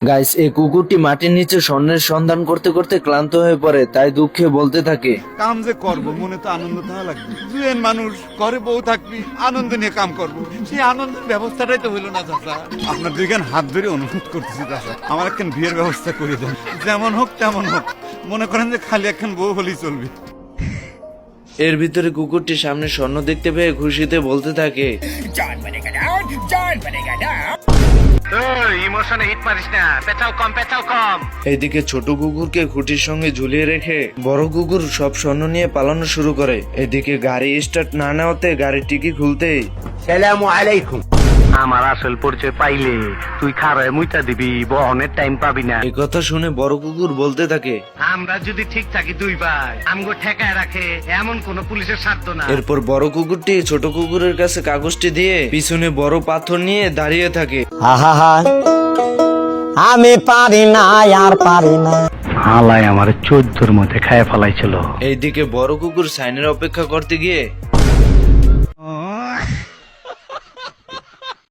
Guys, এই কুকুরটি মাটির নিচে স্বর্ণের সন্ধান করতে করতে ক্লান্ত হয়ে পড়ে, তাই দুঃখে বলতে থাকে, কাম যে করব মনে তো আনন্দ থাকা লাগবে। দুজন মানুষ ঘরে বউ থাকবি, আনন্দ নিয়ে কাম করব, সেই আনন্দের ব্যবস্থাটাই তো হইলো না চাচা। আপনার দুইখান হাত ধরে অনুরোধ করতেছি চাচা, আমার একখান বিয়ের ব্যবস্থা করে দেন, যেমন হোক তেমন হোক। মনে করেন যে খালি একখান বউ হলেই চলবে। এর ভিতরে কুকুরটি সামনে স্বর্ণ দেখতে পেয়ে খুশিতে বলতে থাকে, ইমোশনে হিট মারিস না, পেঁচাও কম, পেঁচাও কম। এদিকে ছোট কুকুরকে খুঁটির সঙ্গে ঝুলিয়ে রেখে বড় কুকুর সব স্বর্ণ নিয়ে পালানো শুরু করে। এদিকে গাড়ি স্টার্ট না নেওয়াতে গাড়ির টিকি খুলতেই সালামু আলাইকুম। আমার আসল পরিচয় পাইলে তুই খারায় মুইতা দিবি, বহনের টাইম পাবি না। এই কথা শুনে বড় কুকুর বলতে থাকে, আমরা যদি ঠিক থাকি দুই ভাই, আমগো ঠেকায় রাখে এমন কোন পুলিশের সাধ্য না। এরপর বড় কুকুরটি ছোট কুকুরের কাছে কাগজটি দিয়ে পিছনে বড় পাথর নিয়ে দাঁড়িয়ে থাকে। আহা, আমি পারি না, আর পারি না। হালাই আমার 14-র মধ্যে খায় ফেলাইছিল। এইদিকে বড় কুকুর সাইনের অপেক্ষা করতে গিয়ে